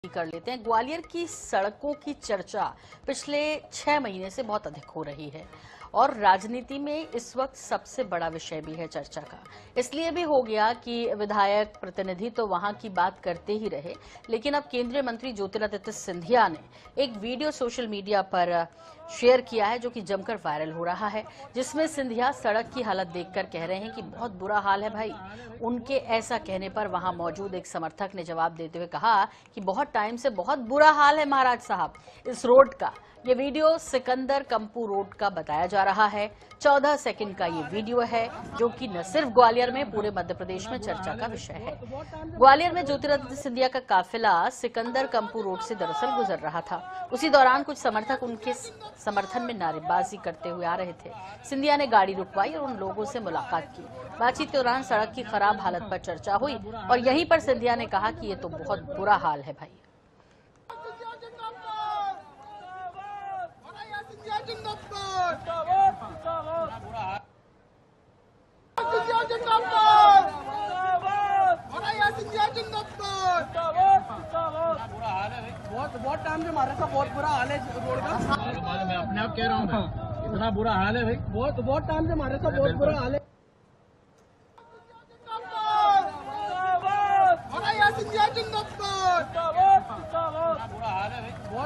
कर लेते हैं। ग्वालियर की सड़कों की चर्चा पिछले 6 महीने से बहुत अधिक हो रही है और राजनीति में इस वक्त सबसे बड़ा विषय भी है चर्चा का। इसलिए भी हो गया कि विधायक प्रतिनिधि तो वहां की बात करते ही रहे, लेकिन अब केंद्रीय मंत्री ज्योतिरादित्य सिंधिया ने एक वीडियो सोशल मीडिया पर शेयर किया है जो कि जमकर वायरल हो रहा है, जिसमें सिंधिया सड़क की हालत देखकर कह रहे हैं कि बहुत बुरा हाल है भाई। उनके ऐसा कहने पर वहां मौजूद एक समर्थक ने जवाब देते हुए कहा कि बहुत टाइम से बहुत बुरा हाल है महाराज साहब इस रोड का। ये वीडियो सिकंदर कंपू रोड का बताया जा रहा है। 14 सेकंड का ये वीडियो है जो कि न सिर्फ ग्वालियर में पूरे मध्य प्रदेश में चर्चा का विषय है। ग्वालियर में ज्योतिरादित्य सिंधिया का काफिला सिकंदर कंपू रोड से दरअसल गुजर रहा था। उसी दौरान कुछ समर्थक उनके समर्थन में नारेबाजी करते हुए आ रहे थे। सिंधिया ने गाड़ी रुकवाई और उन लोगों से मुलाकात की। बातचीत के दौरान सड़क की खराब हालत पर चर्चा हुई और यहीं पर सिंधिया ने कहा कि ये तो बहुत बुरा हाल है भाई। बहुत टाइम से हमारे साथ बहुत बुरा हाल है रोड का। मैं अपने आप कह रहा हूँ इतना बुरा हाल है भाई। बहुत टाइम से हमारे साथ बहुत बुरा हाल है।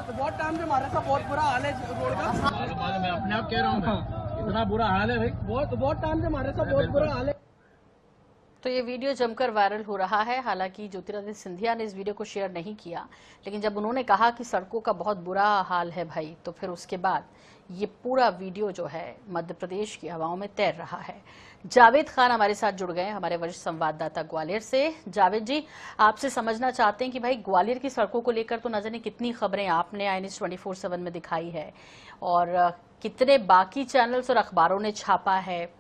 बहुत टाइम से हमारे साथ बहुत बुरा हाल है रोड का। मैं अपने आप कह रहा हूँ इतना बुरा हाल है भाई। बहुत टाइम से हमारे साथ बहुत बुरा हाल है। तो ये वीडियो जमकर वायरल हो रहा है। हालांकि ज्योतिरादित्य सिंधिया ने इस वीडियो को शेयर नहीं किया, लेकिन जब उन्होंने कहा कि सड़कों का बहुत बुरा हाल है भाई, तो फिर उसके बाद ये पूरा वीडियो जो है मध्य प्रदेश की हवाओं में तैर रहा है। जावेद खान हमारे साथ जुड़ गए, हमारे वरिष्ठ संवाददाता ग्वालियर से। जावेद जी, आपसे समझना चाहते हैं कि भाई ग्वालियर की सड़कों को लेकर तो न जाने कितनी खबरें आपने INS 24/7 में दिखाई है और कितने बाकी चैनल्स और अखबारों ने छापा है,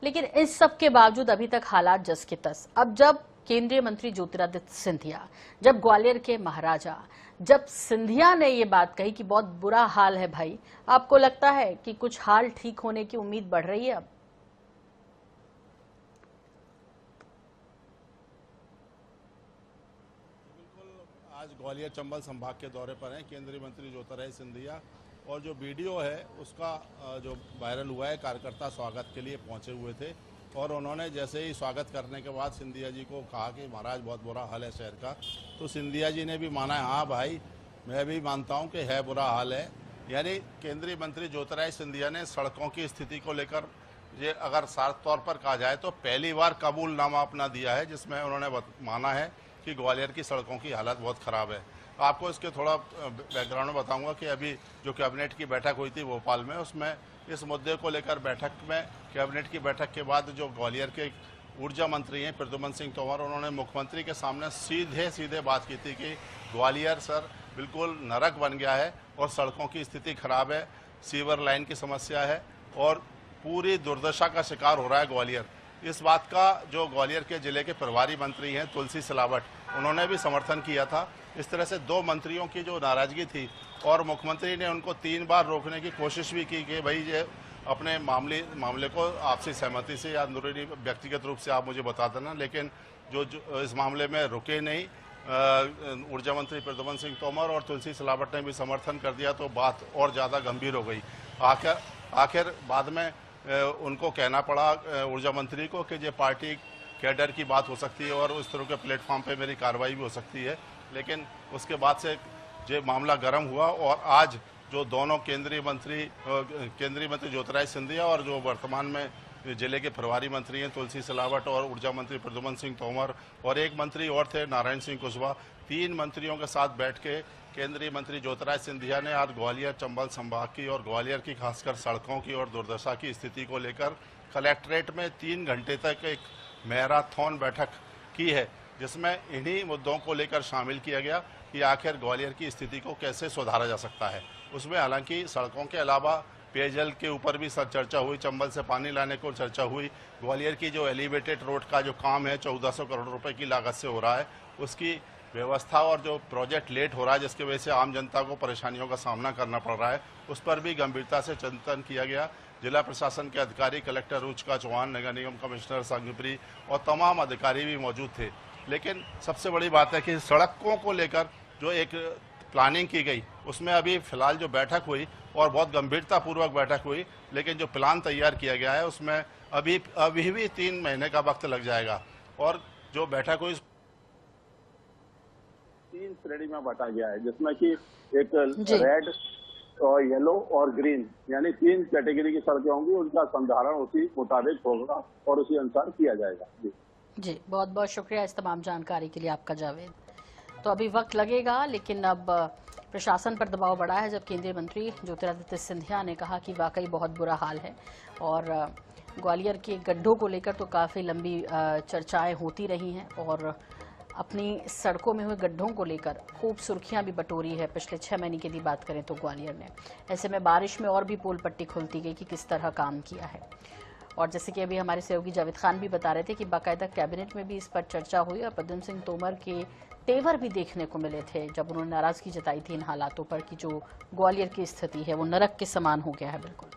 लेकिन इस सब के बावजूद अभी तक हालात जस के तस। अब जब केंद्रीय मंत्री ज्योतिरादित्य सिंधिया, जब ग्वालियर के महाराजा, जब सिंधिया ने ये बात कही कि बहुत बुरा हाल है भाई, आपको लगता है कि कुछ हाल ठीक होने की उम्मीद बढ़ रही है अब? आज ग्वालियर चंबल संभाग के दौरे पर हैं केंद्रीय मंत्री ज्योतिरादित्य सिंधिया, और जो वीडियो है उसका जो वायरल हुआ है, कार्यकर्ता स्वागत के लिए पहुंचे हुए थे और उन्होंने जैसे ही स्वागत करने के बाद सिंधिया जी को कहा कि महाराज बहुत बुरा हाल है शहर का, तो सिंधिया जी ने भी माना है, हाँ भाई मैं भी मानता हूं कि है बुरा हाल है। यानी केंद्रीय मंत्री ज्योतिरादित्य सिंधिया ने सड़कों की स्थिति को लेकर ये अगर साफ तौर पर कहा जाए तो पहली बार कबूलनामा अपना दिया है, जिसमें उन्होंने माना है कि ग्वालियर की सड़कों की हालत बहुत ख़राब है। आपको इसके थोड़ा बैकग्राउंड में बताऊंगा कि अभी जो कैबिनेट की बैठक हुई थी भोपाल में, उसमें इस मुद्दे को लेकर बैठक में, कैबिनेट की बैठक के बाद जो ग्वालियर के ऊर्जा मंत्री हैं प्रद्युम्न सिंह तोमर, उन्होंने मुख्यमंत्री के सामने सीधे बात की थी कि ग्वालियर सर बिल्कुल नरक बन गया है और सड़कों की स्थिति खराब है, सीवर लाइन की समस्या है और पूरी दुर्दशा का शिकार हो रहा है ग्वालियर। इस बात का जो ग्वालियर के जिले के प्रभारी मंत्री हैं तुलसी सिलावट, उन्होंने भी समर्थन किया था। इस तरह से दो मंत्रियों की जो नाराजगी थी और मुख्यमंत्री ने उनको 3 बार रोकने की कोशिश भी की कि भाई ये अपने मामले को आपसी सहमति से या अंदरूनी व्यक्तिगत रूप से आप मुझे बता देना, लेकिन जो इस मामले में रुके नहीं। ऊर्जा मंत्री प्रद्युम्न सिंह तोमर और तुलसी सिलावट ने भी समर्थन कर दिया, तो बात और ज़्यादा गंभीर हो गई। आखिर बाद में उनको कहना पड़ा ऊर्जा मंत्री को कि ये पार्टी कैडर की बात हो सकती है और उस तरह के प्लेटफॉर्म पे मेरी कार्रवाई भी हो सकती है, लेकिन उसके बाद से ये मामला गर्म हुआ और आज जो दोनों केंद्रीय मंत्री ज्योतिरादित्य सिंधिया और जो वर्तमान में जिले के प्रभारी मंत्री हैं तुलसी सिलावट और ऊर्जा मंत्री प्रद्युम्न सिंह तोमर और एक मंत्री और थे नारायण सिंह कुशवाहा, 3 मंत्रियों के साथ बैठ के केंद्रीय मंत्री ज्योतिरादित्य सिंधिया ने आज ग्वालियर चंबल संभाग की और ग्वालियर की खासकर सड़कों की और दुर्दशा की स्थिति को लेकर कलेक्ट्रेट में 3 घंटे तक एक मैराथन बैठक की है, जिसमें इन्हीं मुद्दों को लेकर शामिल किया गया कि आखिर ग्वालियर की स्थिति को कैसे सुधारा जा सकता है। उसमें हालांकि सड़कों के अलावा पेयजल के ऊपर भी चर्चा हुई, चंबल से पानी लाने को चर्चा हुई। ग्वालियर की जो एलिवेटेड रोड का जो काम है 1400 करोड़ रुपए की लागत से हो रहा है, उसकी व्यवस्था और जो प्रोजेक्ट लेट हो रहा है जिसकी वजह से आम जनता को परेशानियों का सामना करना पड़ रहा है, उस पर भी गंभीरता से चिंतन किया गया। जिला प्रशासन के अधिकारी कलेक्टर रुचिका चौहान, नगर निगम कमिश्नर संगप्री और तमाम अधिकारी भी मौजूद थे। लेकिन सबसे बड़ी बात है कि सड़कों को लेकर जो एक प्लानिंग की गई उसमें अभी फिलहाल जो बैठक हुई और बहुत गंभीरतापूर्वक बैठक हुई, लेकिन जो प्लान तैयार किया गया है उसमें अभी भी 3 महीने का वक्त लग जाएगा। और जो बैठक हुई 3 श्रेणी में बांटा गया है, जिसमें कि एक जी। रेड और येलो और ग्रीन, यानी 3 कैटेगरी की सड़कें होंगी। उनका संधारण उसी मुताबिक होगा और उसी अनुसार किया जाएगा। जी, बहुत बहुत शुक्रिया इस तमाम जानकारी के लिए आपका जावेद। तो अभी वक्त लगेगा, लेकिन अब प्रशासन पर दबाव बढ़ा है जब केंद्रीय मंत्री ज्योतिरादित्य सिंधिया ने कहा कि वाकई बहुत बुरा हाल है। और ग्वालियर के गड्ढों को लेकर तो काफ़ी लंबी चर्चाएं होती रही हैं और अपनी सड़कों में हुए गड्ढों को लेकर खूब सुर्खियां भी बटोरी है पिछले 6 महीने की यदि बात करें तो ग्वालियर ने। ऐसे में बारिश में और भी पोल पट्टी खुलती गई कि किस तरह काम किया है। और जैसे कि अभी हमारे सहयोगी जावेद खान भी बता रहे थे कि बाकायदा कैबिनेट में भी इस पर चर्चा हुई और प्रद्युम्न सिंह तोमर के तेवर भी देखने को मिले थे जब उन्होंने नाराजगी जताई थी इन हालातों पर कि जो ग्वालियर की स्थिति है वो नरक के समान हो गया है। बिल्कुल।